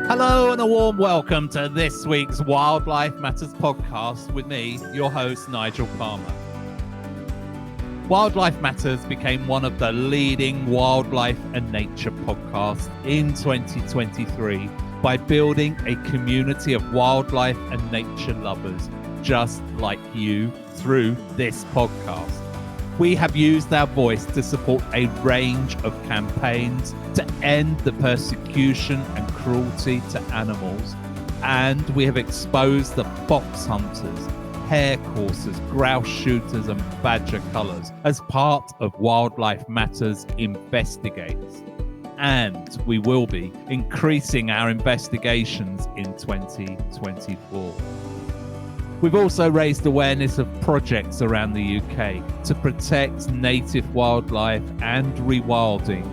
Hello and a warm welcome to this week's Wildlife Matters podcast with me, your host, Nigel Palmer. Wildlife Matters became one of the leading wildlife and nature podcasts in 2023 by building a community of wildlife and nature lovers just like you through this podcast. We have used our voice to support a range of campaigns to end the persecution and cruelty to animals, and we have exposed the fox hunters, hare coursers, grouse shooters and badger cullers as part of Wildlife Matters Investigates. And we will be increasing our investigations in 2024. We've also raised awareness of projects around the UK to protect native wildlife and rewilding,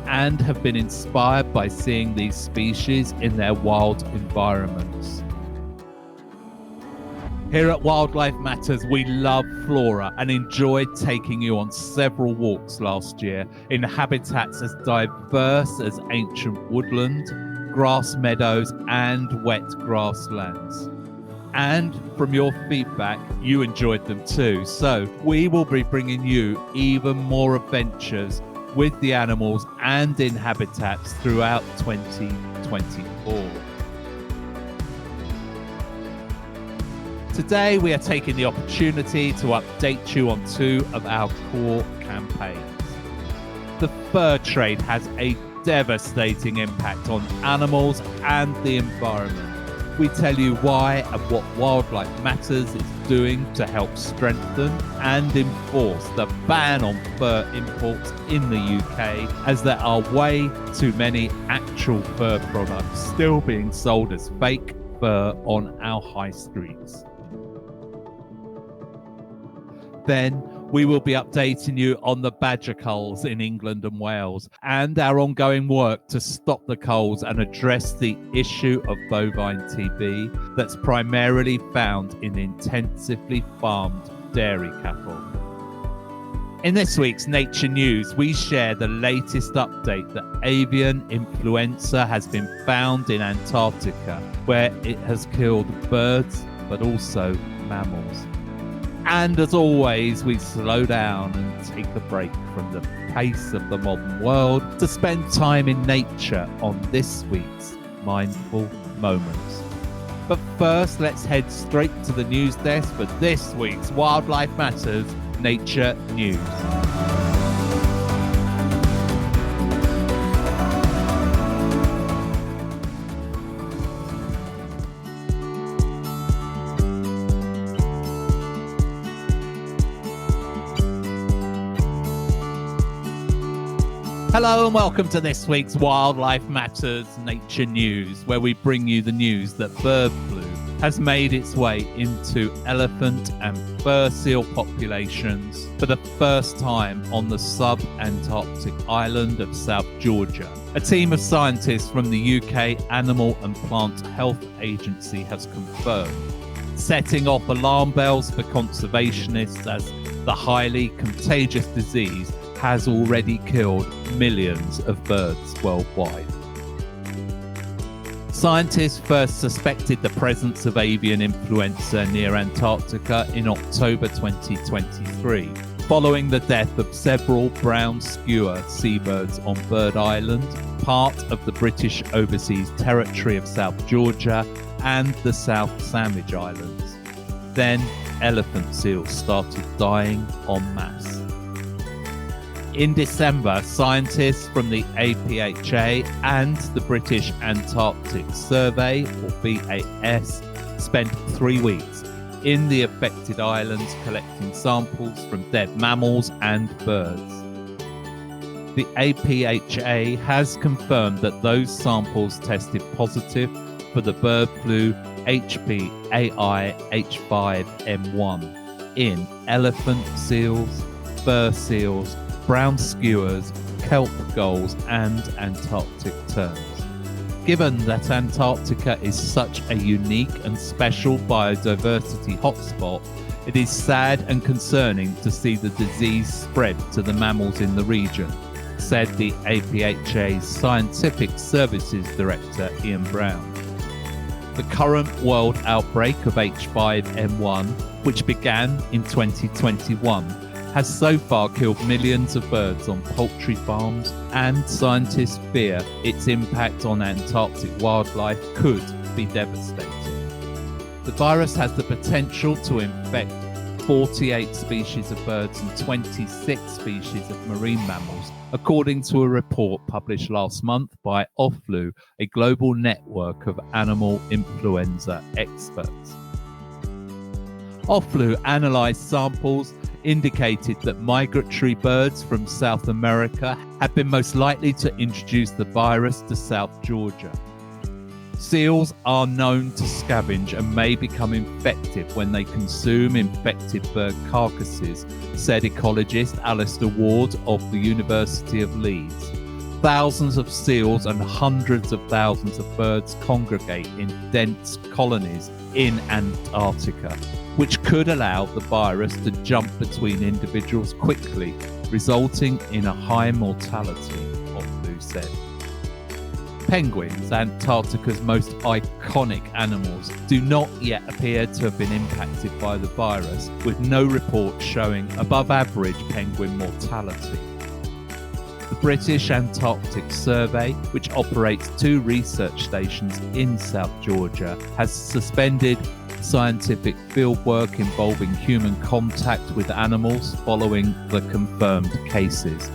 and have been inspired by seeing these species in their wild environments. Here at Wildlife Matters, we love flora and enjoyed taking you on several walks last year in habitats as diverse as ancient woodland, grass meadows, and wet grasslands. And from your feedback, you enjoyed them too. So we will be bringing you even more adventures with the animals and in habitats throughout 2024. Today, we are taking the opportunity to update you on two of our core campaigns. The fur trade has a devastating impact on animals and the environment. We tell you why and what Wildlife Matters is doing to help strengthen and enforce the ban on fur imports in the UK, as there are way too many actual fur products still being sold as fake fur on our high streets. Then we will be updating you on the badger culls in England and Wales and our ongoing work to stop the culls and address the issue of bovine TB that's primarily found in intensively farmed dairy cattle. In this week's Nature News, we share the latest update that avian influenza has been found in Antarctica, where it has killed birds but also mammals. And as always, we slow down and take a break from the pace of the modern world to spend time in nature on this week's Mindful Moments. But first, let's head straight to the news desk for this week's Wildlife Matters Nature News. Hello and welcome to this week's Wildlife Matters Nature News, where we bring you the news that bird flu has made its way into elephant and fur seal populations for the first time on the sub-Antarctic island of South Georgia. A team of scientists from the UK Animal and Plant Health Agency has confirmed, setting off alarm bells for conservationists as the highly contagious disease has already killed millions of birds worldwide. Scientists first suspected the presence of avian influenza near Antarctica in October 2023, following the death of several brown skua seabirds on Bird Island, part of the British Overseas Territory of South Georgia, and the South Sandwich Islands. Then elephant seals started dying en masse. In December, scientists from the APHA and the British Antarctic Survey, or BAS, spent 3 weeks in the affected islands collecting samples from dead mammals and birds. The APHA has confirmed that those samples tested positive for the bird flu HPAI-H5N1 in elephant seals, fur seals, brown skuas, kelp gulls and Antarctic terns. Given that Antarctica is such a unique and special biodiversity hotspot, it is sad and concerning to see the disease spread to the mammals in the region, said the APHA's Scientific Services Director Ian Brown. The current world outbreak of H5N1, which began in 2021, has so far killed millions of birds on poultry farms, and scientists fear its impact on Antarctic wildlife could be devastating. The virus has the potential to infect 48 species of birds and 26 species of marine mammals, according to a report published last month by OFLU, a global network of animal influenza experts. OFLU analysed samples indicated that migratory birds from South America have been most likely to introduce the virus to South Georgia. Seals are known to scavenge and may become infected when they consume infected bird carcasses, said ecologist Alistair Ward of the University of Leeds. Thousands of seals and hundreds of thousands of birds congregate in dense colonies in Antarctica, which could allow the virus to jump between individuals quickly, resulting in a high mortality, OFLU said. Penguins, Antarctica's most iconic animals, do not yet appear to have been impacted by the virus, with no reports showing above average penguin mortality. The British Antarctic Survey, which operates 2 research stations in South Georgia, has suspended scientific fieldwork involving human contact with animals following the confirmed cases.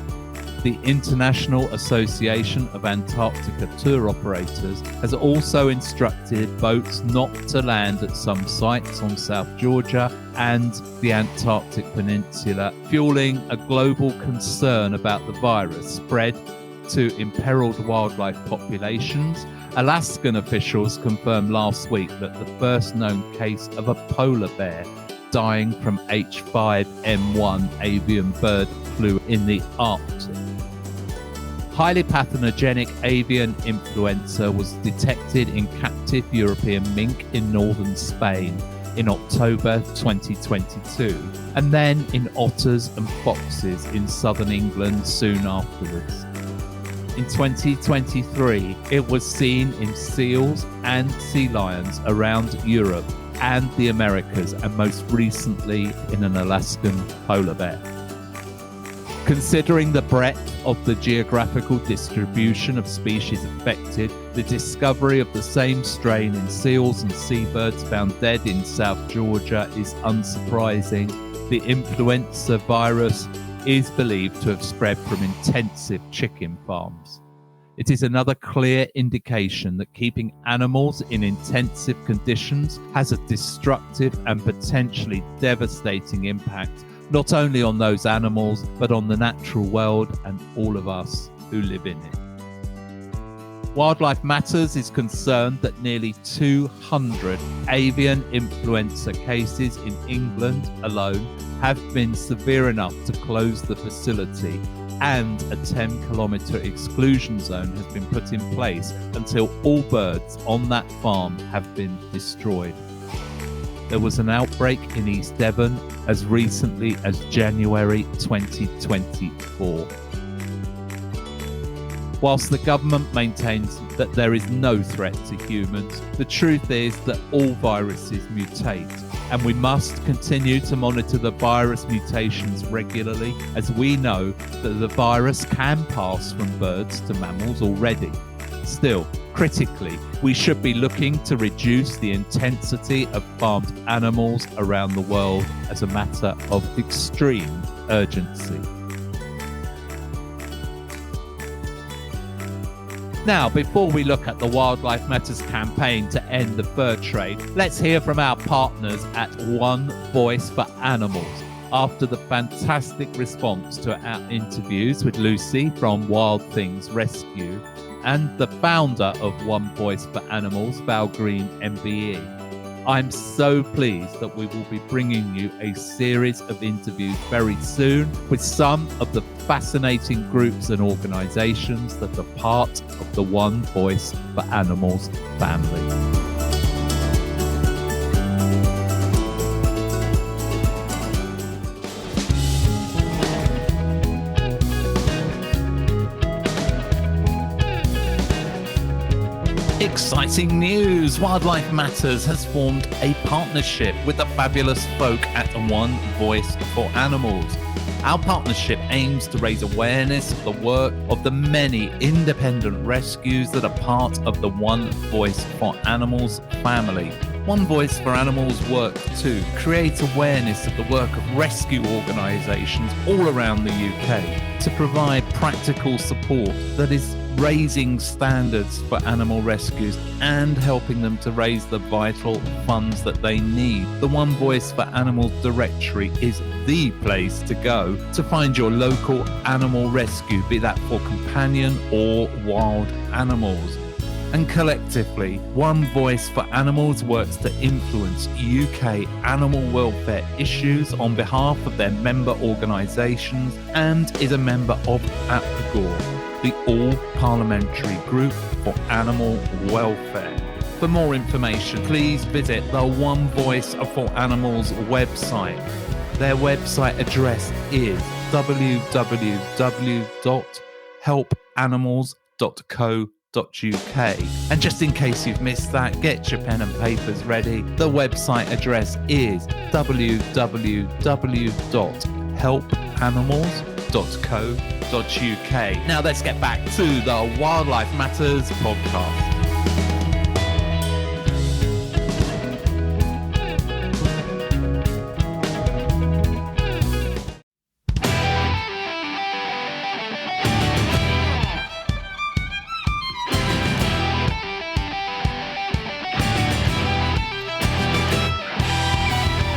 The International Association of Antarctica Tour Operators has also instructed boats not to land at some sites on South Georgia and the Antarctic Peninsula, fueling a global concern about the virus spread to imperiled wildlife populations. Alaskan officials confirmed last week that the first known case of a polar bear dying from H5N1 avian bird flu in the Arctic. Highly pathogenic avian influenza was detected in captive European mink in northern Spain in October 2022, and then in otters and foxes in southern England soon afterwards. In 2023, it was seen in seals and sea lions around Europe and the Americas, and most recently in an Alaskan polar bear. Considering the breadth of the geographical distribution of species affected, the discovery of the same strain in seals and seabirds found dead in South Georgia is unsurprising. The influenza virus is believed to have spread from intensive chicken farms. It is another clear indication that keeping animals in intensive conditions has a destructive and potentially devastating impact not only on those animals, but on the natural world and all of us who live in it. Wildlife Matters is concerned that nearly 200 avian influenza cases in England alone have been severe enough to close the facility, and a 10-kilometre exclusion zone has been put in place until all birds on that farm have been destroyed. There was an outbreak in East Devon as recently as January 2024. Whilst the government maintains that there is no threat to humans, the truth is that all viruses mutate, and we must continue to monitor the virus mutations regularly, as we know that the virus can pass from birds to mammals already. Still, critically, we should be looking to reduce the intensity of farmed animals around the world as a matter of extreme urgency. Now, before we look at the Wildlife Matters campaign to end the fur trade, let's hear from our partners at One Voice for Animals. After the fantastic response to our interviews with Lucy from Wild Things Rescue and the founder of One Voice for Animals, Val Green MBE, I'm so pleased that we will be bringing you a series of interviews very soon with some of the fascinating groups and organisations that are part of the One Voice for Animals family. It Exciting news! Wildlife Matters has formed a partnership with the fabulous folk at One Voice for Animals. Our partnership aims to raise awareness of the work of the many independent rescues that are part of the One Voice for Animals family. One Voice for Animals work to create awareness of the work of rescue organisations all around the UK to provide practical support that is raising standards for animal rescues and helping them to raise the vital funds that they need. The One Voice for Animals directory is the place to go to find your local animal rescue, be that for companion or wild animals. And collectively, One Voice for Animals works to influence UK animal welfare issues on behalf of their member organisations and is a member of APGOR, the All-Parliamentary Group for Animal Welfare. For more information, please visit the One Voice for Animals website. Their website address is www.helpanimals.co.uk. And just in case you've missed that, get your pen and papers ready. The website address is www.helpanimals.co.uk. Now let's get back to the Wildlife Matters podcast.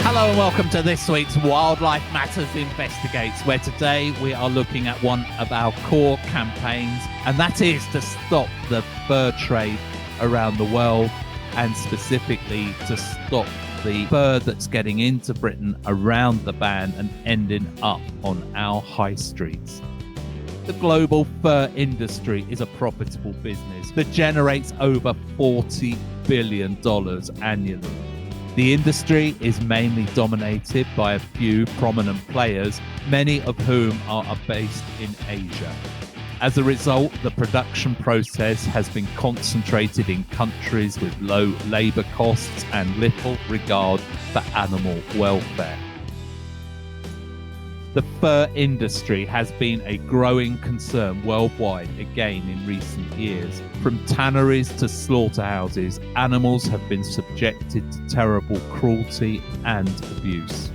Hello and welcome to this week's Wildlife Matters Investigates, where today we are looking at one of our core campaigns, and that is to stop the fur trade around the world, and specifically to stop the fur that's getting into Britain around the ban and ending up on our high streets. The global fur industry is a profitable business that generates over $40 billion annually. The industry is mainly dominated by a few prominent players, many of whom are based in Asia. As a result, the production process has been concentrated in countries with low labour costs and little regard for animal welfare. The fur industry has been a growing concern worldwide again in recent years. From tanneries to slaughterhouses, animals have been subjected to terrible cruelty and abuse.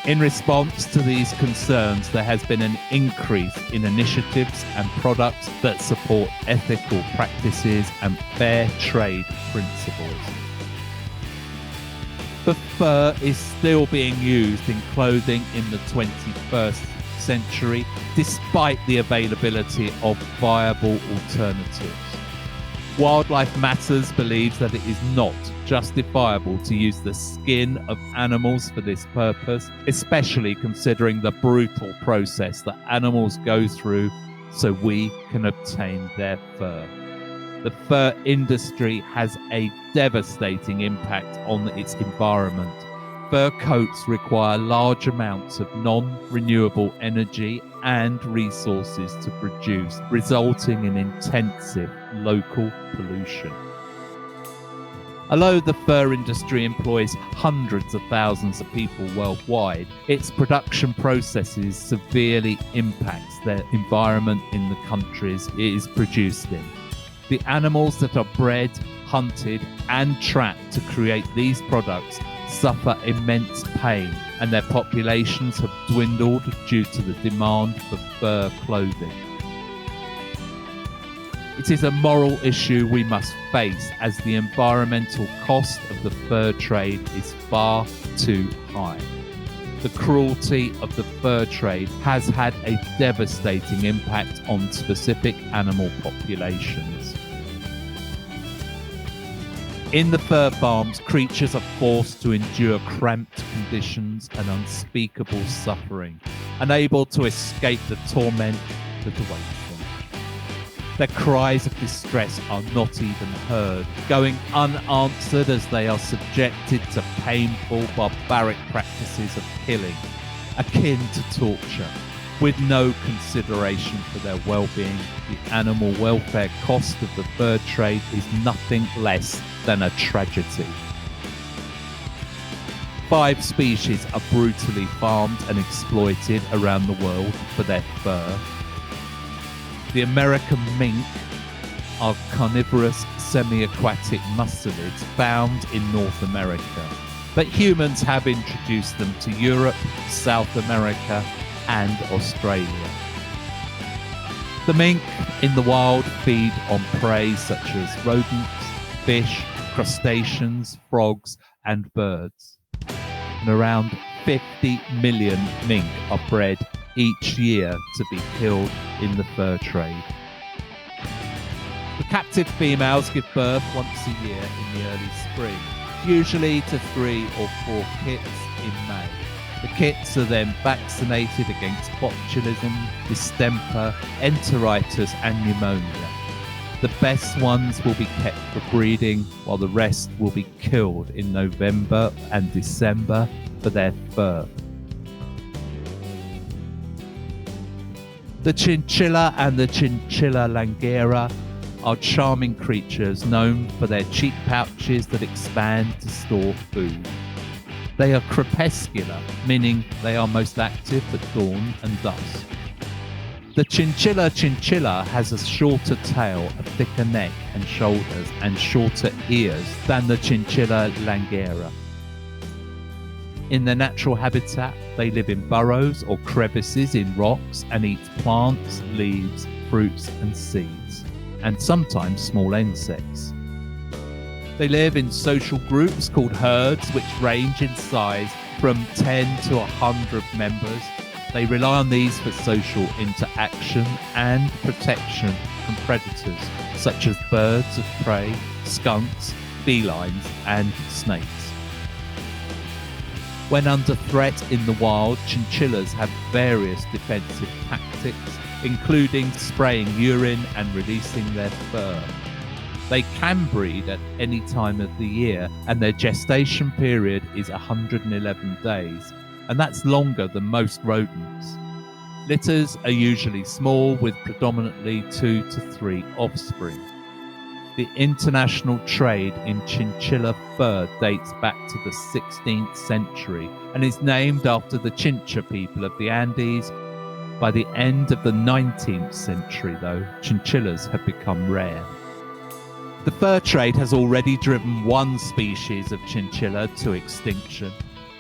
In response to these concerns, there has been an increase in initiatives and products that support ethical practices and fair trade principles. The fur is still being used in clothing in the 21st century, despite the availability of viable alternatives. Wildlife Matters believes that it is not justifiable to use the skin of animals for this purpose, especially considering the brutal process that animals go through so we can obtain their fur. The fur industry has a devastating impact on its environment. Fur coats require large amounts of non-renewable energy and resources to produce, resulting in intensive local pollution. Although the fur industry employs hundreds of thousands of people worldwide, its production processes severely impacts the environment in the countries it is produced in. The animals that are bred, hunted, and trapped to create these products suffer immense pain, and their populations have dwindled due to the demand for fur clothing. It is a moral issue we must face, as the environmental cost of the fur trade is far too high. The cruelty of the fur trade has had a devastating impact on specific animal populations. In the fur farms, creatures are forced to endure cramped conditions and unspeakable suffering, unable to escape the torment that awaits them. Their cries of distress are not even heard, going unanswered as they are subjected to painful, barbaric practices of killing, akin to torture. with no consideration for their well-being. The animal welfare cost of the fur trade is nothing less than a tragedy. 5 species are brutally farmed and exploited around the world for their fur. The American mink are carnivorous semi-aquatic mustelids found in North America, but humans have introduced them to Europe, South America, and Australia. The mink in the wild feed on prey such as rodents, fish, crustaceans, frogs, and birds. And around 50 million mink are bred each year to be killed in the fur trade. The captive females give birth once a year in the early spring, usually to 3 or 4 kits in May. The kits are then vaccinated against botulism, distemper, enteritis, and pneumonia. The best ones will be kept for breeding, while the rest will be killed in November and December for their fur. The chinchilla and the chinchilla langera are charming creatures known for their cheek pouches that expand to store food. They are crepuscular, meaning they are most active at dawn and dusk. The chinchilla has a shorter tail, a thicker neck and shoulders, and shorter ears than the chinchilla langera. In their natural habitat, they live in burrows or crevices in rocks and eat plants, leaves, fruits and seeds, and sometimes small insects. They live in social groups called herds, which range in size from 10 to 100 members. They rely on these for social interaction and protection from predators such as birds of prey, skunks, felines, and snakes. When under threat in the wild, chinchillas have various defensive tactics, including spraying urine and releasing their fur. They can breed at any time of the year, and their gestation period is 111 days, and that's longer than most rodents. Litters are usually small, with predominantly 2 to 3 offspring. The international trade in chinchilla fur dates back to the 16th century and is named after the Chincha people of the Andes. By the end of the 19th century, though, chinchillas have become rare. The fur trade has already driven 1 species of chinchilla to extinction.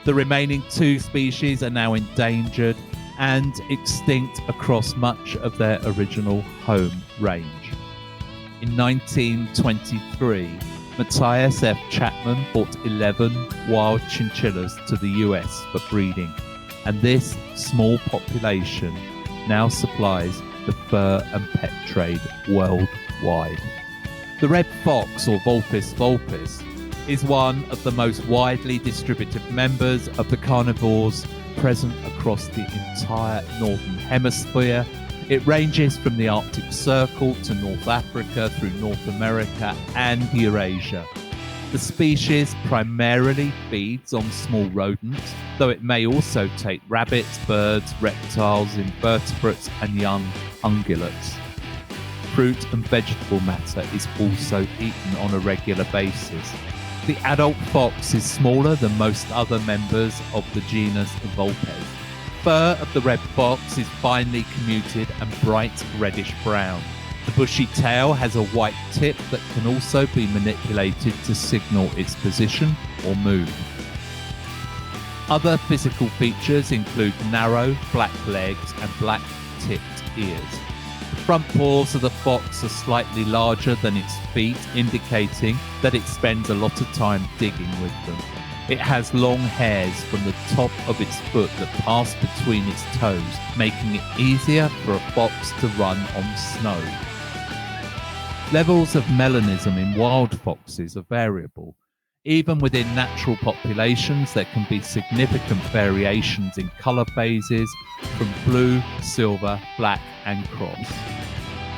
The remaining 2 species are now endangered and extinct across much of their original home range. In 1923, Matthias F. Chapman brought 11 wild chinchillas to the US for breeding, and this small population now supplies the fur and pet trade worldwide. The red fox, or Vulpes vulpes, is one of the most widely distributed members of the carnivores present across the entire northern hemisphere. It ranges from the Arctic Circle to North Africa through North America and Eurasia. The species primarily feeds on small rodents, though it may also take rabbits, birds, reptiles, invertebrates, and young ungulates. Fruit and vegetable matter is also eaten on a regular basis. The adult fox is smaller than most other members of the genus Vulpes. Fur of the red fox is finely commuted and bright reddish brown. The bushy tail has a white tip that can also be manipulated to signal its position or move. Other physical features include narrow black legs and black tipped ears. The front paws of the fox are slightly larger than its feet, indicating that it spends a lot of time digging with them. It has long hairs from the top of its foot that pass between its toes, making it easier for a fox to run on snow. Levels of melanism in wild foxes are variable. Even within natural populations, there can be significant variations in colour phases from blue, silver, black and cross.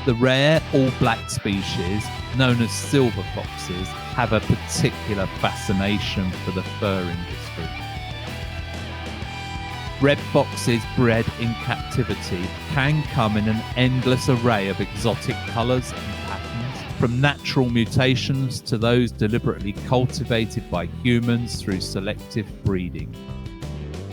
The rare all-black species, known as silver foxes, have a particular fascination for the fur industry. Red foxes bred in captivity can come in an endless array of exotic colours and patterns, from natural mutations to those deliberately cultivated by humans through selective breeding.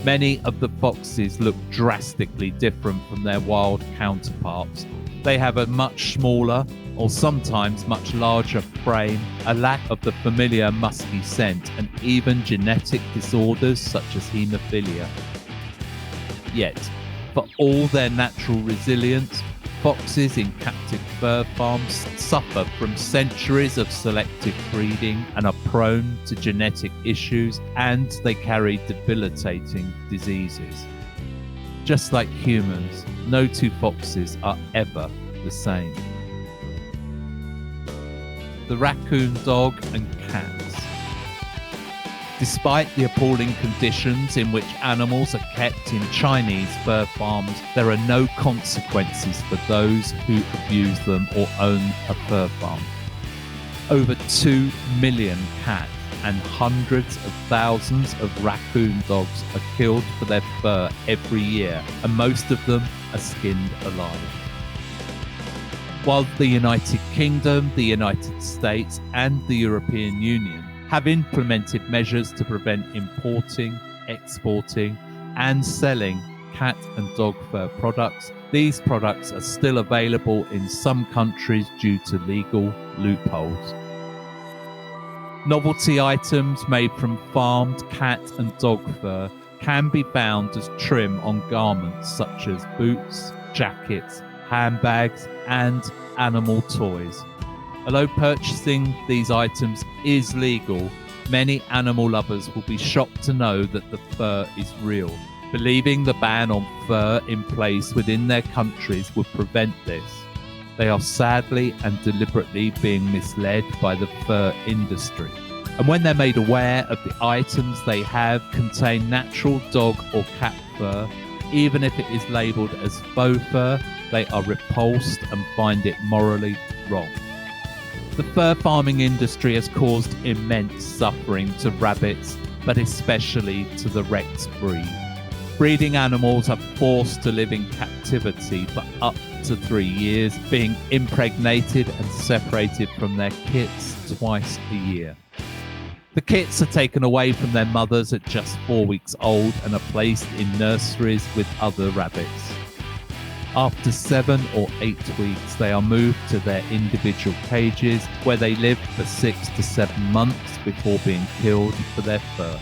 Many of the foxes look drastically different from their wild counterparts. They have a much smaller, or sometimes much larger frame, a lack of the familiar musky scent, and even genetic disorders such as haemophilia. Yet, for all their natural resilience, foxes in captive fur farms suffer from centuries of selective breeding and are prone to genetic issues, and they carry debilitating diseases. Just like humans, no two foxes are ever the same. The raccoon dog and cats. Despite the appalling conditions in which animals are kept in Chinese fur farms, there are no consequences for those who abuse them or own a fur farm. Over 2 million cats and hundreds of thousands of raccoon dogs are killed for their fur every year, and most of them are skinned alive. While the United Kingdom, the United States, and the European Union have implemented measures to prevent importing, exporting, and selling cat and dog fur products, these products are still available in some countries due to legal loopholes. Novelty items made from farmed cat and dog fur can be found as trim on garments such as boots, jackets, handbags, and animal toys. Although purchasing these items is legal, many animal lovers will be shocked to know that the fur is real, believing the ban on fur in place within their countries would prevent this. They are sadly and deliberately being misled by the fur industry. And when they're made aware of the items they have contain natural dog or cat fur, even if it is labelled as faux fur, they are repulsed and find it morally wrong. The fur farming industry has caused immense suffering to rabbits, but especially to the Rex breed. Breeding animals are forced to live in captivity for up to 3 years, being impregnated and separated from their kits twice a year. The kits are taken away from their mothers at just 4 weeks old and are placed in nurseries with other rabbits. After 7 or 8 weeks, they are moved to their individual cages where they live for 6 to 7 months before being killed for their fur.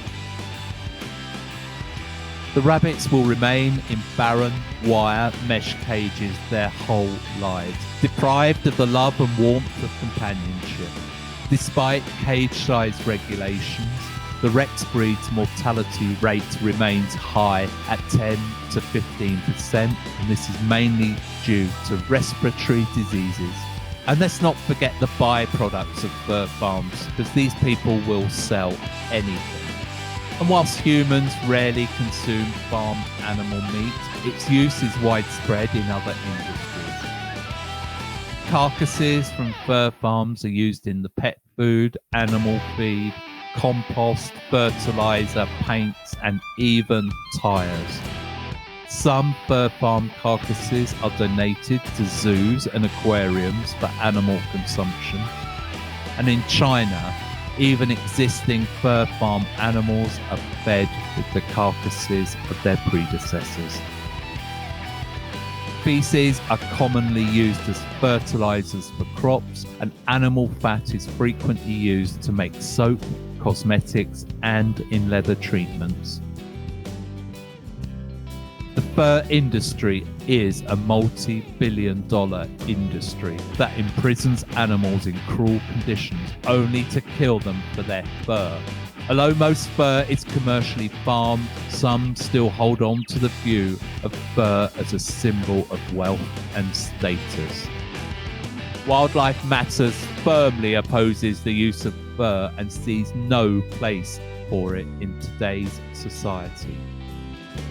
The rabbits will remain in barren, wire mesh cages their whole lives, deprived of the love and warmth of companionship. Despite cage size regulations, the Rex breed's mortality rate remains high at 10 to 15%, and this is mainly due to respiratory diseases. And let's not forget the byproducts of fur farms, because these people will sell anything. And whilst humans rarely consume farmed animal meat, its use is widespread in other industries. Carcasses from fur farms are used in the pet food, animal feed, compost, fertilizer, paints, and even tires. Some fur farm carcasses are donated to zoos and aquariums for animal consumption. And in China, even existing fur farm animals are fed with the carcasses of their predecessors. Feces are commonly used as fertilizers for crops, and animal fat is frequently used to make soap, cosmetics, and in leather treatments. The fur industry is a multi-billion-dollar industry that imprisons animals in cruel conditions only to kill them for their fur. Although most fur is commercially farmed, some still hold on to the view of fur as a symbol of wealth and status. Wildlife Matters firmly opposes the use of fur and sees no place for it in today's society.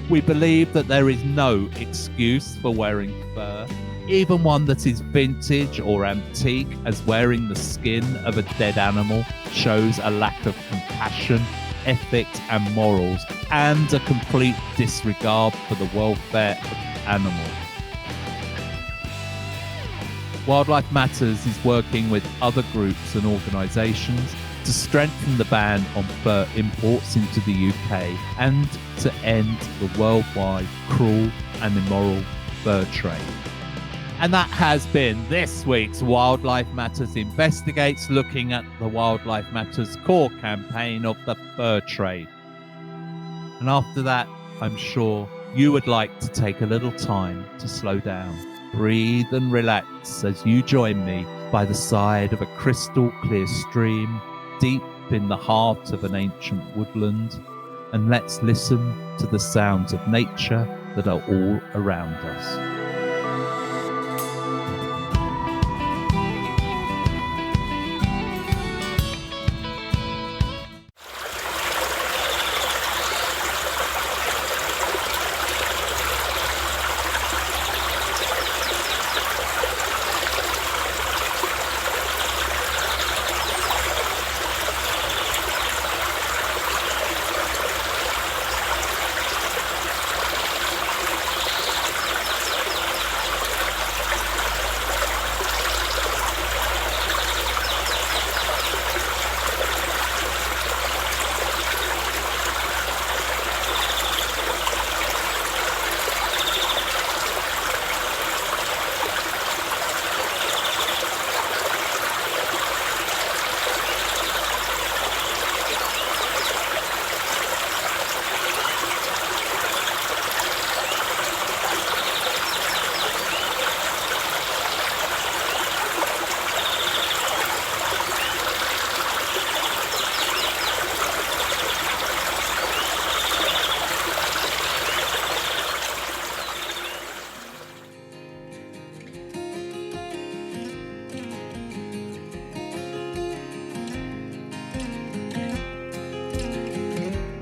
We believe that there is no excuse for wearing fur, even one that is vintage or antique, as wearing the skin of a dead animal shows a lack of compassion ethics and morals, and a complete disregard for the welfare of animals. Wildlife Matters is working with other groups and organisations to strengthen the ban on fur imports into the UK and to end the worldwide cruel and immoral fur trade. And that has been this week's Wildlife Matters Investigates, looking at the Wildlife Matters core campaign of the fur trade. And after that, I'm sure you would like to take a little time to slow down, breathe and relax as you join me by the side of a crystal clear stream deep in the heart of an ancient woodland, and let's listen to the sounds of nature that are all around us.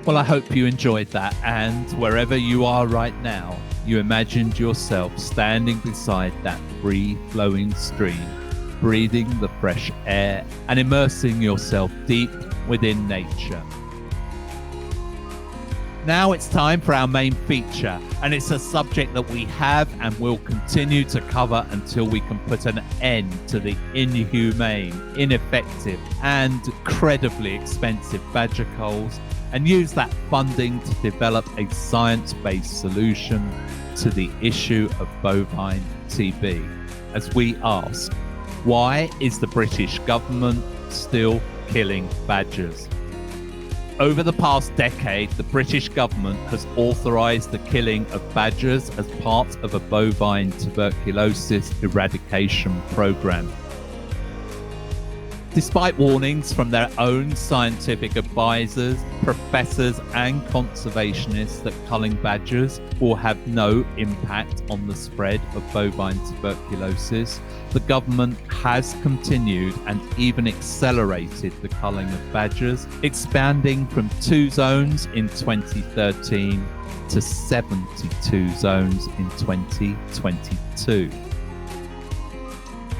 Well, I hope you enjoyed that, and wherever you are right now, you imagined yourself standing beside that free-flowing stream, breathing the fresh air and immersing yourself deep within nature. Now it's time for our main feature, and it's a subject that we have and will continue to cover until we can put an end to the inhumane, ineffective and incredibly expensive badger culls, and use that funding to develop a science-based solution to the issue of bovine TB. As we ask, why is the British government still killing badgers? Over the past decade, the British government has authorised the killing of badgers as part of a bovine tuberculosis eradication programme. Despite warnings from their own scientific advisors, professors and conservationists that culling badgers will have no impact on the spread of bovine tuberculosis, the government has continued and even accelerated the culling of badgers, expanding from 2 zones in 2013 to 72 zones in 2022.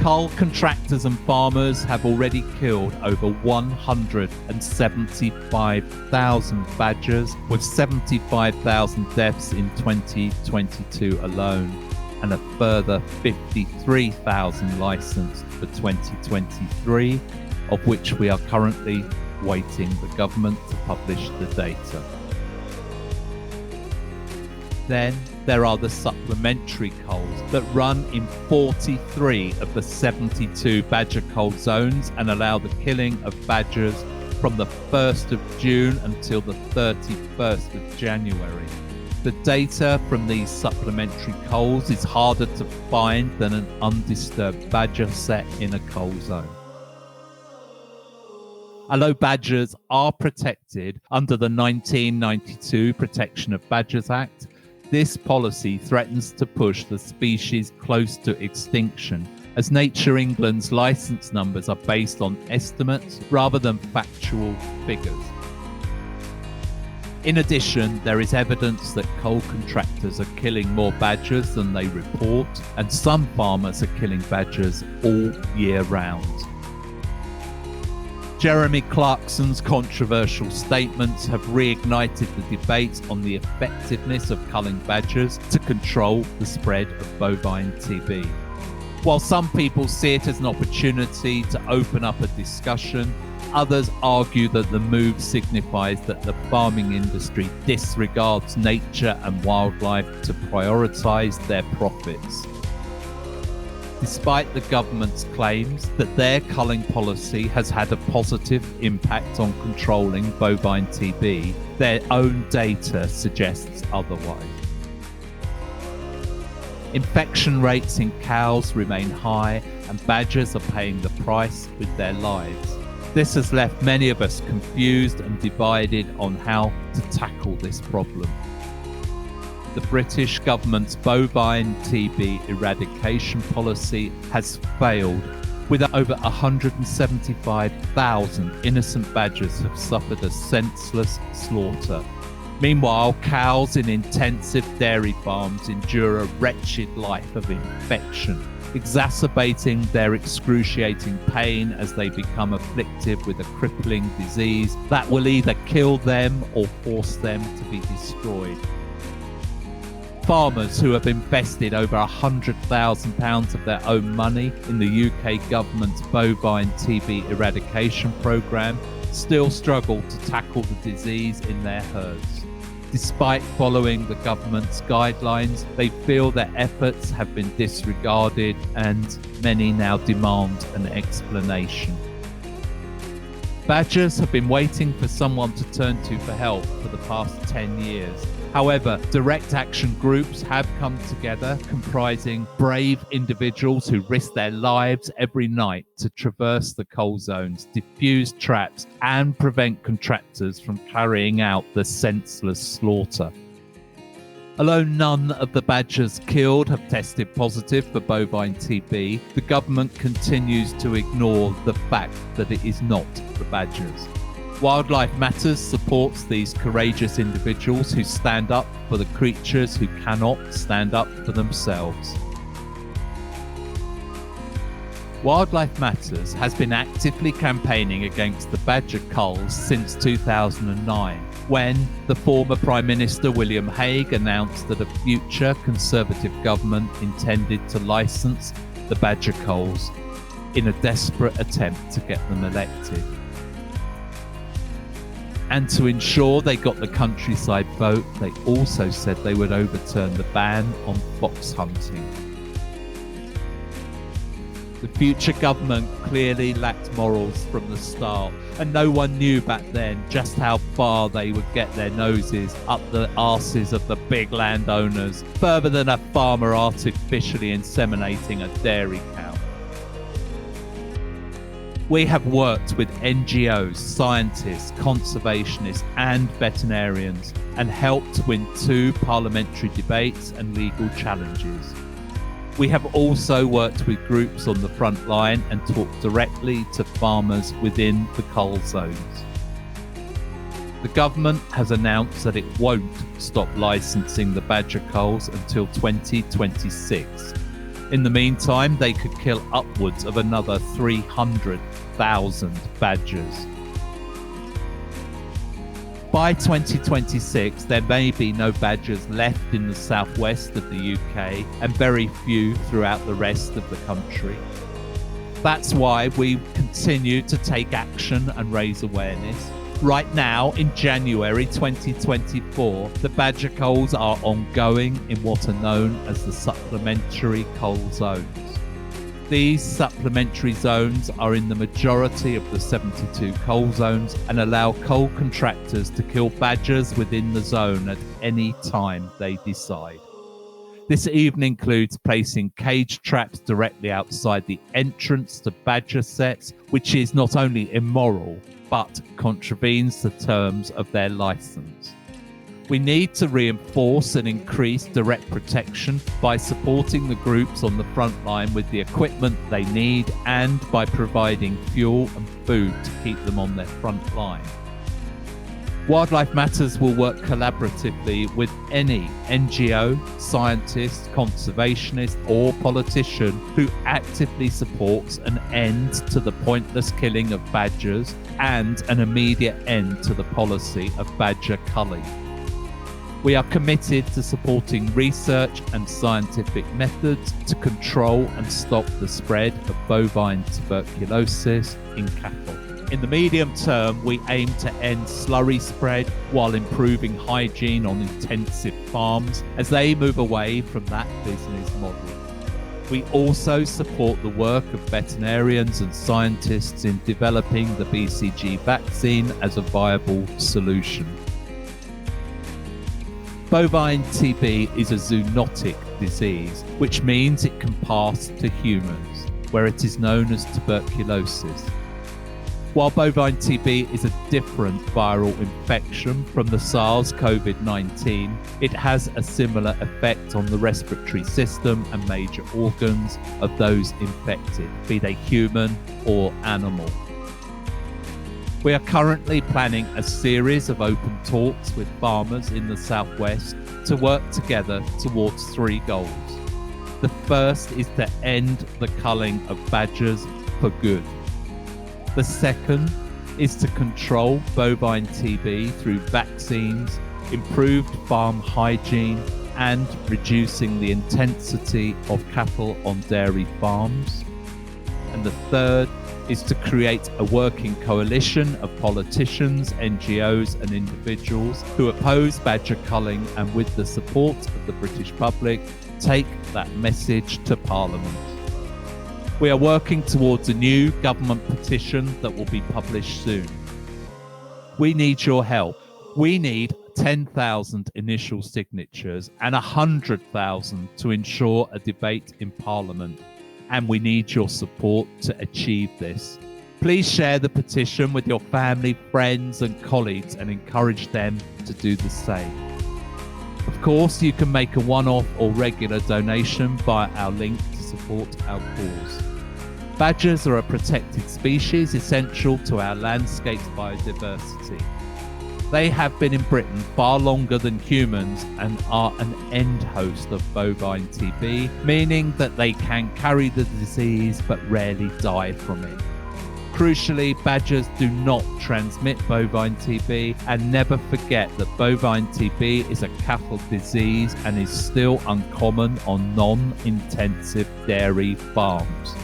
Cull contractors and farmers have already killed over 175,000 badgers, with 75,000 deaths in 2022 alone, and a further 53,000 licensed for 2023, of which we are currently waiting the government to publish the data. Then there are the supplementary culls that run in 43 of the 72 badger cull zones and allow the killing of badgers from the 1st of June until the 31st of January. The data from these supplementary culls is harder to find than an undisturbed badger set in a cull zone. Although badgers are protected under the 1992 Protection of Badgers Act, this policy threatens to push the species close to extinction, as Nature England's licence numbers are based on estimates rather than factual figures. In addition, there is evidence that cull contractors are killing more badgers than they report, and some farmers are killing badgers all year round. Jeremy Clarkson's controversial statements have reignited the debate on the effectiveness of culling badgers to control the spread of bovine TB. While some people see it as an opportunity to open up a discussion, others argue that the move signifies that the farming industry disregards nature and wildlife to prioritise their profits. Despite the government's claims that their culling policy has had a positive impact on controlling bovine TB, their own data suggests otherwise. Infection rates in cows remain high and badgers are paying the price with their lives. This has left many of us confused and divided on how to tackle this problem. The British government's bovine TB eradication policy has failed, with over 175,000 innocent badgers have suffered a senseless slaughter. Meanwhile, cows in intensive dairy farms endure a wretched life of infection, exacerbating their excruciating pain as they become afflicted with a crippling disease that will either kill them or force them to be destroyed. Farmers who have invested over £100,000 of their own money in the UK government's bovine TB eradication programme still struggle to tackle the disease in their herds. Despite following the government's guidelines, they feel their efforts have been disregarded and many now demand an explanation. Badgers have been waiting for someone to turn to for help for the past 10 years. However, direct action groups have come together, comprising brave individuals who risk their lives every night to traverse the coal zones, defuse traps, and prevent contractors from carrying out the senseless slaughter. Although none of the badgers killed have tested positive for bovine TB, the government continues to ignore the fact that it is not the badgers. Wildlife Matters supports these courageous individuals who stand up for the creatures who cannot stand up for themselves. Wildlife Matters has been actively campaigning against the badger culls since 2009, when the former Prime Minister William Hague announced that a future Conservative government intended to licence the badger culls in a desperate attempt to get them elected. And to ensure they got the countryside vote, they also said they would overturn the ban on fox hunting. The future government clearly lacked morals from the start, and no one knew back then just how far they would get their noses up the arses of the big landowners, further than a farmer artificially inseminating a dairy cow. We have worked with NGOs, scientists, conservationists and veterinarians and helped win 2 parliamentary debates and legal challenges. We have also worked with groups on the front line and talked directly to farmers within the cull zones. The government has announced that it won't stop licensing the badger culls until 2026. In the meantime, they could kill upwards of another 300,000 badgers. By 2026, there may be no badgers left in the southwest of the UK and very few throughout the rest of the country. That's why we continue to take action and raise awareness. Right now, in January 2024, the badger culls are ongoing in what are known as the supplementary cull zones. These supplementary zones are in the majority of the 72 cull zones and allow cull contractors to kill badgers within the zone at any time they decide. This even includes placing cage traps directly outside the entrance to badger sets, which is not only immoral, but contravenes the terms of their license. We need to reinforce and increase direct protection by supporting the groups on the front line with the equipment they need and by providing fuel and food to keep them on their front line. Wildlife Matters will work collaboratively with any NGO, scientist, conservationist, or politician who actively supports an end to the pointless killing of badgers and an immediate end to the policy of badger culling. We are committed to supporting research and scientific methods to control and stop the spread of bovine tuberculosis in cattle. In the medium term, we aim to end slurry spread while improving hygiene on intensive farms as they move away from that business model. We also support the work of veterinarians and scientists in developing the BCG vaccine as a viable solution. Bovine TB is a zoonotic disease, which means it can pass to humans, where it is known as tuberculosis. While bovine TB is a different viral infection from the SARS-CoV-19, it has a similar effect on the respiratory system and major organs of those infected, be they human or animal. We are currently planning a series of open talks with farmers in the southwest to work together towards 3 goals. The first is to end the culling of badgers for good. The second is to control bovine TB through vaccines, improved farm hygiene, and reducing the intensity of cattle on dairy farms. And the third is to create a working coalition of politicians, NGOs, and individuals who oppose badger culling and, with the support of the British public, take that message to Parliament. We are working towards a new government petition that will be published soon. We need your help. We need 10,000 initial signatures and 100,000 to ensure a debate in Parliament. And we need your support to achieve this. Please share the petition with your family, friends, and colleagues and encourage them to do the same. Of course, you can make a one-off or regular donation via our link to support our cause. Badgers are a protected species essential to our landscape's biodiversity. They have been in Britain far longer than humans and are an end host of bovine TB, meaning that they can carry the disease but rarely die from it. Crucially, badgers do not transmit bovine TB, and never forget that bovine TB is a cattle disease and is still uncommon on non-intensive dairy farms.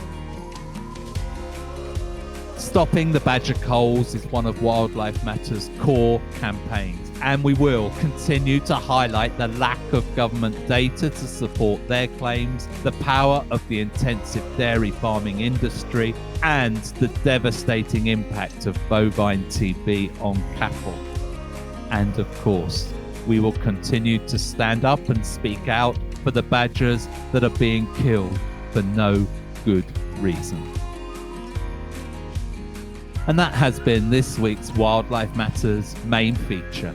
Stopping the badger culls is one of Wildlife Matters' core campaigns, and we will continue to highlight the lack of government data to support their claims, the power of the intensive dairy farming industry, and the devastating impact of bovine TB on cattle. And of course, we will continue to stand up and speak out for the badgers that are being killed for no good reason. And that has been this week's Wildlife Matters main feature.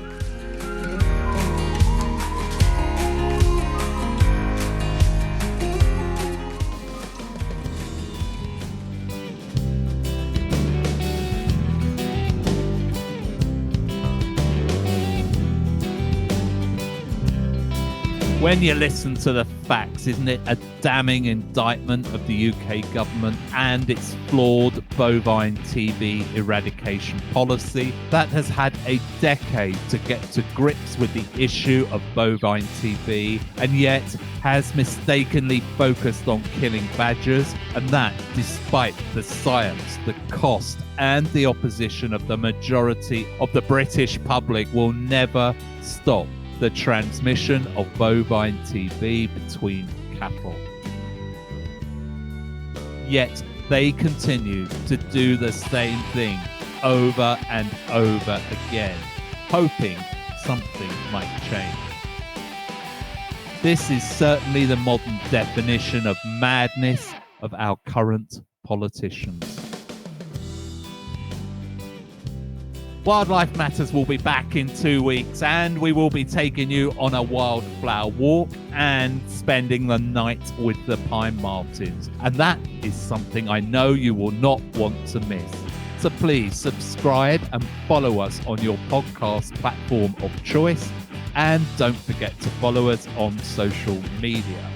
When you listen to the facts, isn't it a damning indictment of the UK government and its flawed bovine TB eradication policy that has had a decade to get to grips with the issue of bovine TB and yet has mistakenly focused on killing badgers, and that despite the science, the cost and the opposition of the majority of the British public will never stop the transmission of bovine TB between cattle. Yet they continue to do the same thing over and over again, hoping something might change. This is certainly the modern definition of madness of our current politicians. Wildlife Matters will be back in 2 weeks, and we will be taking you on a wildflower walk and spending the night with the pine martens. And that is something I know you will not want to miss. So please subscribe and follow us on your podcast platform of choice. And don't forget to follow us on social media.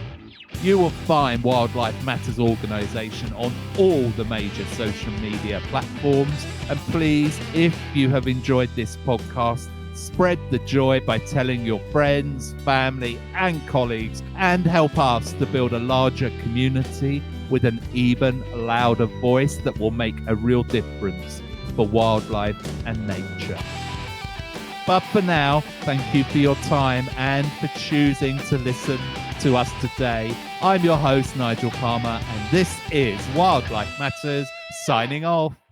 You will find Wildlife Matters organisation on all the major social media platforms. And please, if you have enjoyed this podcast, spread the joy by telling your friends, family and colleagues, and help us to build a larger community with an even louder voice that will make a real difference for wildlife and nature. But for now, thank you for your time and for choosing to listen to us today. I'm your host, Nigel Palmer, and this is Wildlife Matters, signing off.